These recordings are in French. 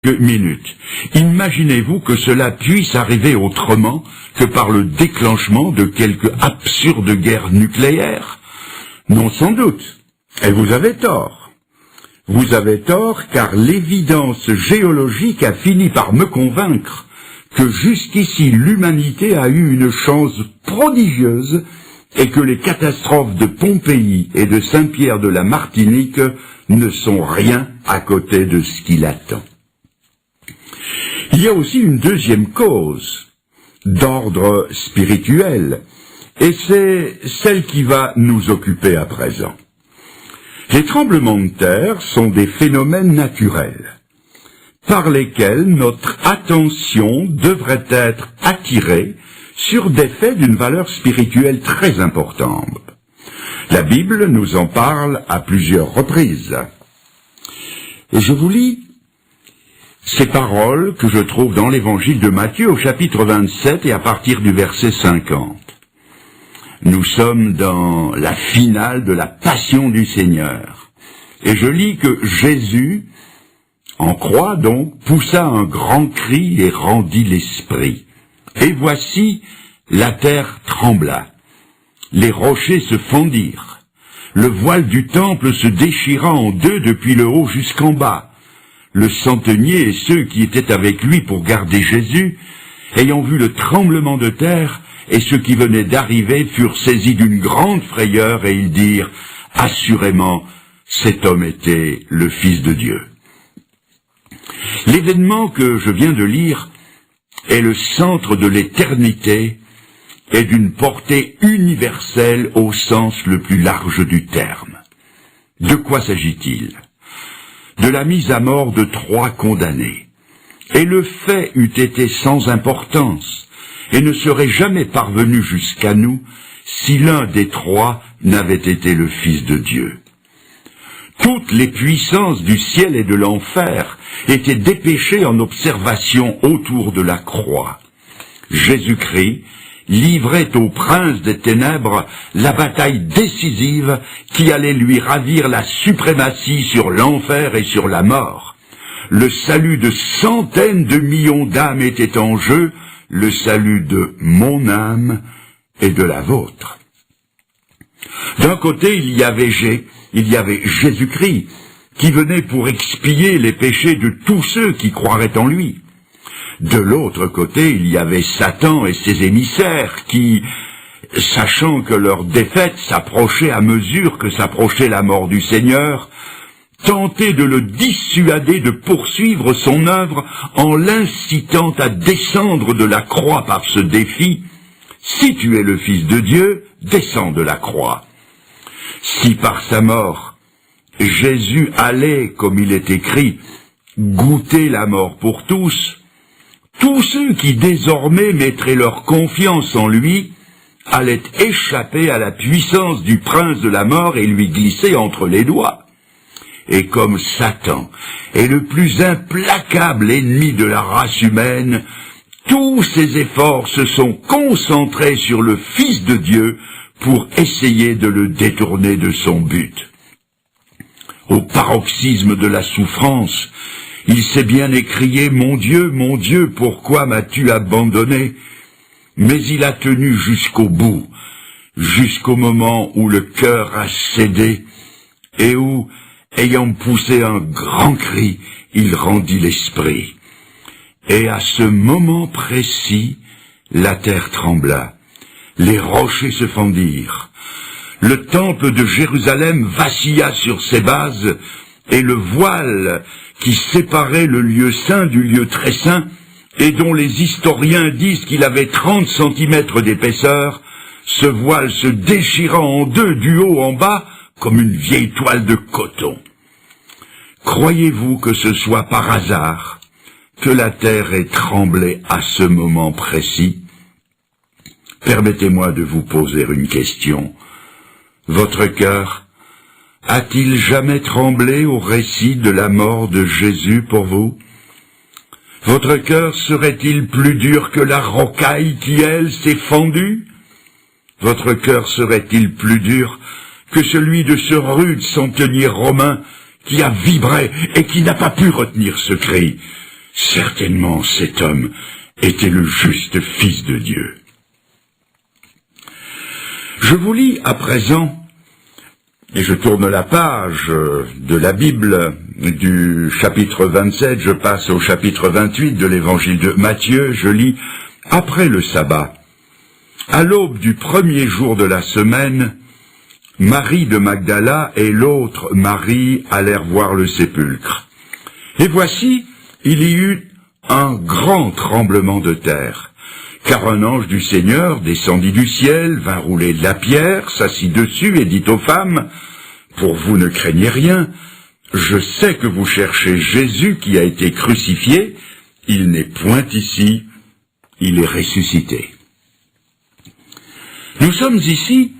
minutes. Imaginez-vous que cela puisse arriver autrement que par le déclenchement de quelque absurde guerre nucléaire? Non, sans doute. Et vous avez tort. Vous avez tort car l'évidence géologique a fini par me convaincre que jusqu'ici l'humanité a eu une chance prodigieuse et que les catastrophes de Pompéi et de Saint-Pierre de la Martinique ne sont rien à côté de ce qui l'attend. Il y a aussi une deuxième cause, d'ordre spirituel, et c'est celle qui va nous occuper à présent. Les tremblements de terre sont des phénomènes naturels, par lesquels notre attention devrait être attirée sur des faits d'une valeur spirituelle très importante. La Bible nous en parle à plusieurs reprises. Et je vous lis ces paroles que je trouve dans l'évangile de Matthieu au chapitre 27 et à partir du verset 50. Nous sommes dans la finale de la passion du Seigneur. Et je lis que Jésus, en croix donc, poussa un grand cri et rendit l'esprit. Et voici, la terre trembla. Les rochers se fondirent. Le voile du temple se déchira en deux depuis le haut jusqu'en bas. Le centenier et ceux qui étaient avec lui pour garder Jésus, ayant vu le tremblement de terre et ceux qui venaient d'arriver, furent saisis d'une grande frayeur et ils dirent « Assurément, cet homme était le Fils de Dieu ». L'événement que je viens de lire est le centre de l'éternité et d'une portée universelle au sens le plus large du terme. De quoi s'agit-il? De la mise à mort de 3 condamnés. Et le fait eût été sans importance, et ne serait jamais parvenu jusqu'à nous, si l'un des 3 n'avait été le Fils de Dieu. Toutes les puissances du ciel et de l'enfer étaient dépêchées en observation autour de la croix. Jésus-Christ livrait au prince des ténèbres la bataille décisive qui allait lui ravir la suprématie sur l'enfer et sur la mort. Le salut de centaines de millions d'âmes était en jeu, le salut de mon âme et de la vôtre. D'un côté, il y avait Jésus-Christ, qui venait pour expier les péchés de tous ceux qui croiraient en lui. De l'autre côté, il y avait Satan et ses émissaires qui, sachant que leur défaite s'approchait à mesure que s'approchait la mort du Seigneur, tentaient de le dissuader de poursuivre son œuvre en l'incitant à descendre de la croix par ce défi « Si tu es le Fils de Dieu, descends de la croix ». Si par sa mort, Jésus allait, comme il est écrit, goûter la mort pour tous ceux qui désormais mettraient leur confiance en lui allaient échapper à la puissance du prince de la mort et lui glisser entre les doigts. Et comme Satan est le plus implacable ennemi de la race humaine, tous ses efforts se sont concentrés sur le Fils de Dieu pour essayer de le détourner de son but. Au paroxysme de la souffrance, il s'est bien écrié « Mon Dieu, pourquoi m'as-tu abandonné ?» Mais il a tenu jusqu'au bout, jusqu'au moment où le cœur a cédé et où, ayant poussé un grand cri, il rendit l'esprit. Et à ce moment précis, la terre trembla, les rochers se fendirent, le temple de Jérusalem vacilla sur ses bases, et le voile qui séparait le lieu saint du lieu très saint, et dont les historiens disent qu'il avait 30 centimètres d'épaisseur, ce voile se déchira en deux du haut en bas, comme une vieille toile de coton. Croyez-vous que ce soit par hasard que la terre ait tremblé à ce moment précis? Permettez-moi de vous poser une question. Votre cœur a-t-il jamais tremblé au récit de la mort de Jésus pour vous? Votre cœur serait-il plus dur que la rocaille qui, elle, s'est fendue? Votre cœur serait-il plus dur que celui de ce rude centenier romain qui a vibré et qui n'a pas pu retenir ce cri? Certainement cet homme était le juste Fils de Dieu. Je vous lis à présent, et je tourne la page de la Bible du chapitre 27, je passe au chapitre 28 de l'évangile de Matthieu, je lis « Après le sabbat, à l'aube du premier jour de la semaine, Marie de Magdala et l'autre Marie allèrent voir le sépulcre. Et voici, il y eut un grand tremblement de terre, car un ange du Seigneur descendit du ciel, vint rouler de la pierre, s'assit dessus et dit aux femmes, « Pour vous ne craignez rien, je sais que vous cherchez Jésus qui a été crucifié, il n'est point ici, il est ressuscité. » Nous sommes ici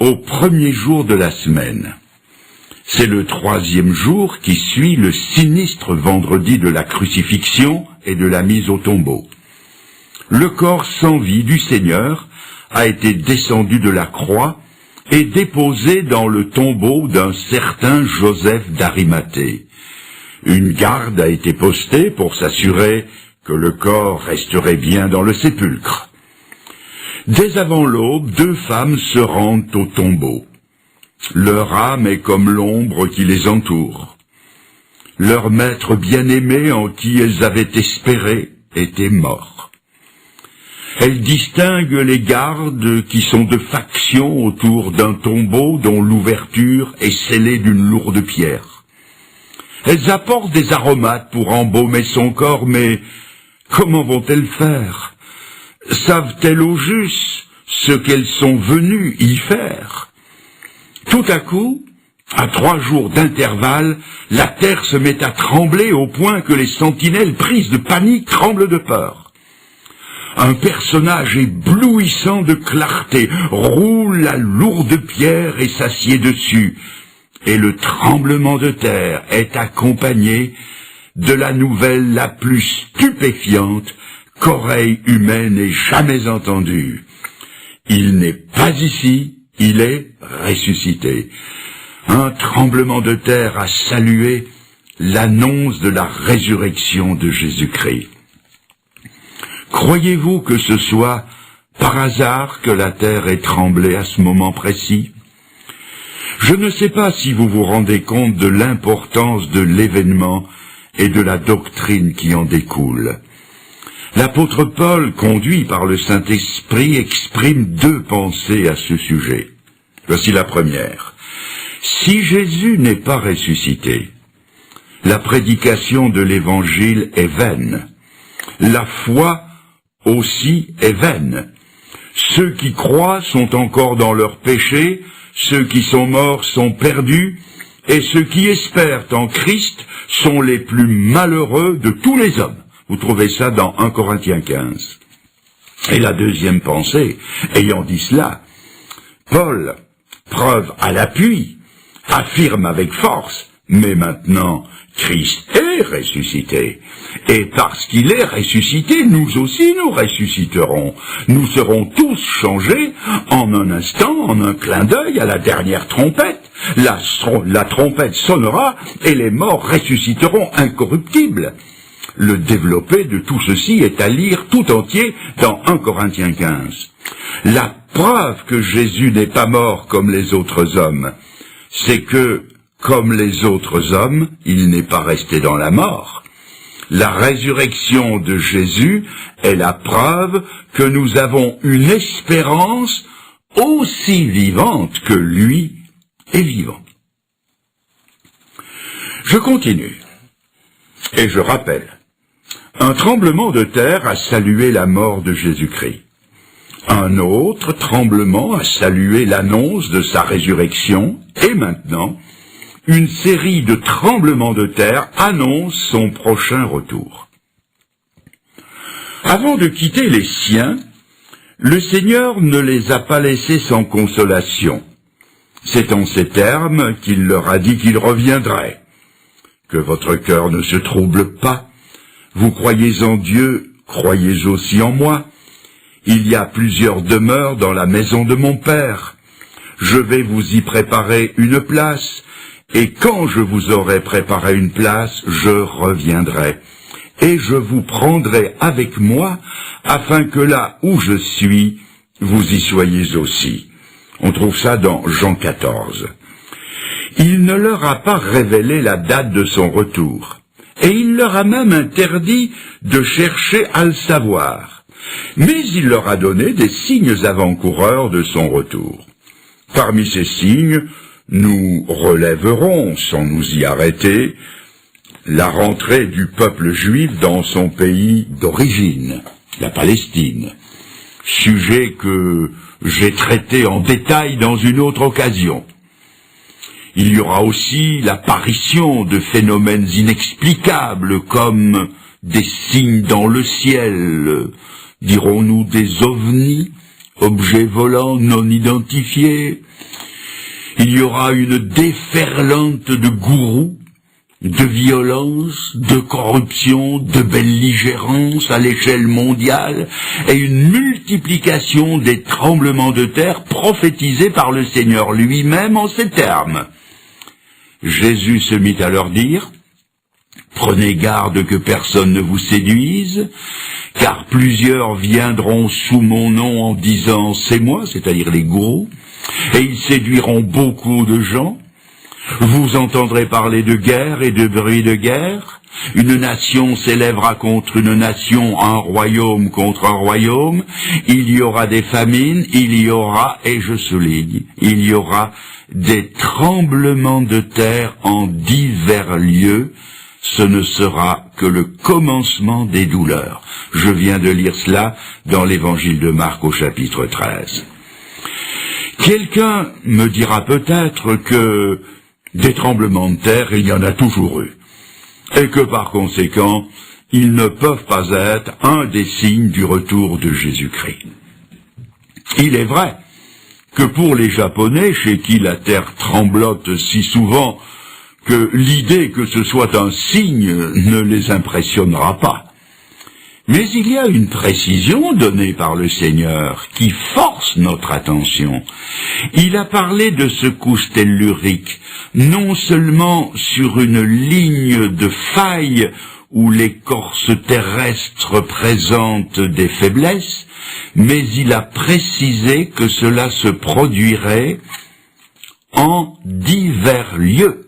au premier jour de la semaine. C'est le troisième jour qui suit le sinistre vendredi de la crucifixion et de la mise au tombeau. Le corps sans vie du Seigneur a été descendu de la croix et déposé dans le tombeau d'un certain Joseph d'Arimathée. Une garde a été postée pour s'assurer que le corps resterait bien dans le sépulcre. Dès avant l'aube, 2 femmes se rendent au tombeau. Leur âme est comme l'ombre qui les entoure. Leur maître bien-aimé en qui elles avaient espéré était mort. Elles distinguent les gardes qui sont de faction autour d'un tombeau dont l'ouverture est scellée d'une lourde pierre. Elles apportent des aromates pour embaumer son corps, mais comment vont-elles faire? Savent-elles au juste ce qu'elles sont venues y faire? Tout à coup, à 3 jours d'intervalle, la terre se met à trembler au point que les sentinelles prises de panique tremblent de peur. Un personnage éblouissant de clarté roule la lourde pierre et s'assied dessus, et le tremblement de terre est accompagné de la nouvelle la plus stupéfiante qu'oreille humaine n'ait jamais entendue. Il n'est pas ici, il est ressuscité. Un tremblement de terre a salué l'annonce de la résurrection de Jésus-Christ. Croyez-vous que ce soit par hasard que la terre ait tremblé à ce moment précis? Je ne sais pas si vous vous rendez compte de l'importance de l'événement et de la doctrine qui en découle. L'apôtre Paul, conduit par le Saint-Esprit, exprime 2 pensées à ce sujet. Voici la première. Si Jésus n'est pas ressuscité, la prédication de l'Évangile est vaine. La foi aussi est vaine. Ceux qui croient sont encore dans leur péché, ceux qui sont morts sont perdus, et ceux qui espèrent en Christ sont les plus malheureux de tous les hommes. Vous trouvez ça dans 1 Corinthiens 15. Et la deuxième pensée, ayant dit cela, Paul, preuve à l'appui, affirme avec force, mais maintenant, Christ est ressuscité. Et parce qu'il est ressuscité, nous aussi nous ressusciterons. Nous serons tous changés en un instant, en un clin d'œil, à la dernière trompette. La trompette sonnera et les morts ressusciteront incorruptibles. Le développé de tout ceci est à lire tout entier dans 1 Corinthiens 15. La preuve que Jésus n'est pas mort comme les autres hommes, c'est que, comme les autres hommes, il n'est pas resté dans la mort. La résurrection de Jésus est la preuve que nous avons une espérance aussi vivante que lui est vivant. Je continue, et je rappelle. Un tremblement de terre a salué la mort de Jésus-Christ. Un autre tremblement a salué l'annonce de sa résurrection, et maintenant, une série de tremblements de terre annonce son prochain retour. Avant de quitter les siens, le Seigneur ne les a pas laissés sans consolation. C'est en ces termes qu'il leur a dit qu'il reviendrait. Que votre cœur ne se trouble pas. Vous croyez en Dieu, croyez aussi en moi. Il y a plusieurs demeures dans la maison de mon Père. Je vais vous y préparer une place, et quand je vous aurai préparé une place, je reviendrai, et je vous prendrai avec moi, afin que là où je suis, vous y soyez aussi. On trouve ça dans Jean 14. Il ne leur a pas révélé la date de son retour, et il leur a même interdit de chercher à le savoir. Mais il leur a donné des signes avant-coureurs de son retour. Parmi ces signes, nous relèverons, sans nous y arrêter, la rentrée du peuple juif dans son pays d'origine, la Palestine, sujet que j'ai traité en détail dans une autre occasion. Il y aura aussi l'apparition de phénomènes inexplicables comme des signes dans le ciel, dirons-nous des ovnis, objets volants non identifiés. Il y aura une déferlante de gourous, de violence, de corruption, de belligérance à l'échelle mondiale et une multiplication des tremblements de terre prophétisés par le Seigneur lui-même en ces termes. Jésus se mit à leur dire: « Prenez garde que personne ne vous séduise, car plusieurs viendront sous mon nom en disant « c'est moi », c'est-à-dire les gourous, et ils séduiront beaucoup de gens. Vous entendrez parler de guerre et de bruit de guerre. Une nation s'élèvera contre une nation, un royaume contre un royaume. Il y aura des famines, il y aura, et je souligne, il y aura des tremblements de terre en divers lieux. Ce ne sera que le commencement des douleurs. Je viens de lire cela dans l'évangile de Marc au chapitre 13. Quelqu'un me dira peut-être que des tremblements de terre, il y en a toujours eu, et que par conséquent, ils ne peuvent pas être un des signes du retour de Jésus-Christ. Il est vrai que pour les Japonais, chez qui la terre tremblote si souvent que l'idée que ce soit un signe ne les impressionnera pas. Mais il y a une précision donnée par le Seigneur qui force notre attention. Il a parlé de secousses telluriques, non seulement sur une ligne de faille où l'écorce terrestre présente des faiblesses, mais il a précisé que cela se produirait en divers lieux.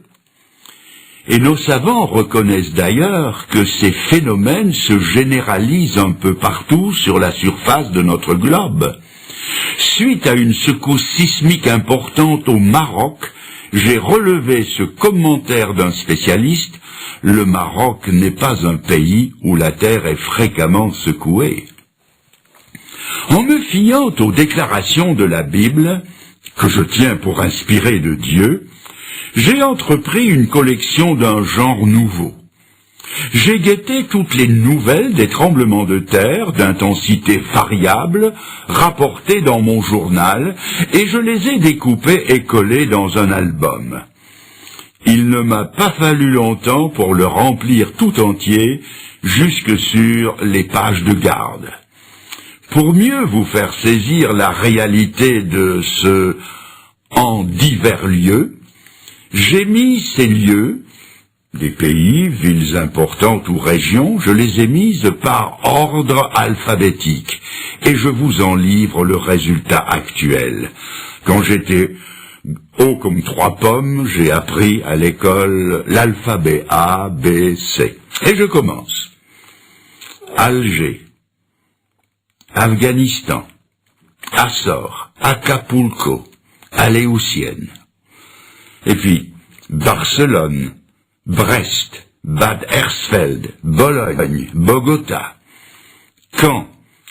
Et nos savants reconnaissent d'ailleurs que ces phénomènes se généralisent un peu partout sur la surface de notre globe. Suite à une secousse sismique importante au Maroc, j'ai relevé ce commentaire d'un spécialiste: le Maroc n'est pas un pays où la terre est fréquemment secouée. En me fiant aux déclarations de la Bible, que je tiens pour inspirées de Dieu, j'ai entrepris une collection d'un genre nouveau. J'ai guetté toutes les nouvelles des tremblements de terre d'intensité variable rapportées dans mon journal et je les ai découpées et collées dans un album. Il ne m'a pas fallu longtemps pour le remplir tout entier jusque sur les pages de garde. Pour mieux vous faire saisir la réalité de ce « en divers lieux », j'ai mis ces lieux, des pays, villes importantes ou régions, je les ai mises par ordre alphabétique, et je vous en livre le résultat actuel. Quand j'étais haut comme 3 pommes, j'ai appris à l'école l'alphabet A, B, C. Et je commence. Alger, Afghanistan, Açores, Acapulco, Aléoutienne. Et puis, Barcelone, Brest, Bad Hersfeld, Bologne, Bogota, Caen,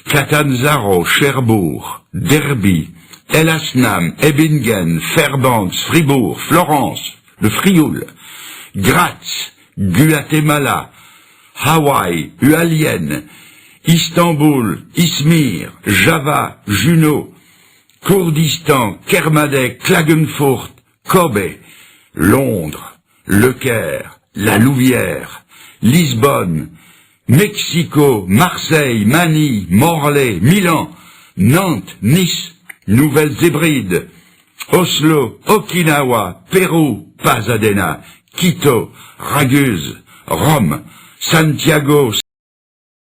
Catanzaro, Cherbourg, Derby, El Asnam, Ebingen, Fairbanks, Fribourg, Florence, le Frioul, Graz, Guatemala, Hawaï, Hualien, Istanbul, Izmir, Java, Juneau, Kurdistan, Kermadec, Klagenfurt, Kobe, Londres, Le Caire, La Louvière, Lisbonne, Mexico, Marseille, Manille, Morlaix, Milan, Nantes, Nice, Nouvelle-Zébride, Oslo, Okinawa, Pérou, Pasadena, Quito, Raguse, Rome, Santiago,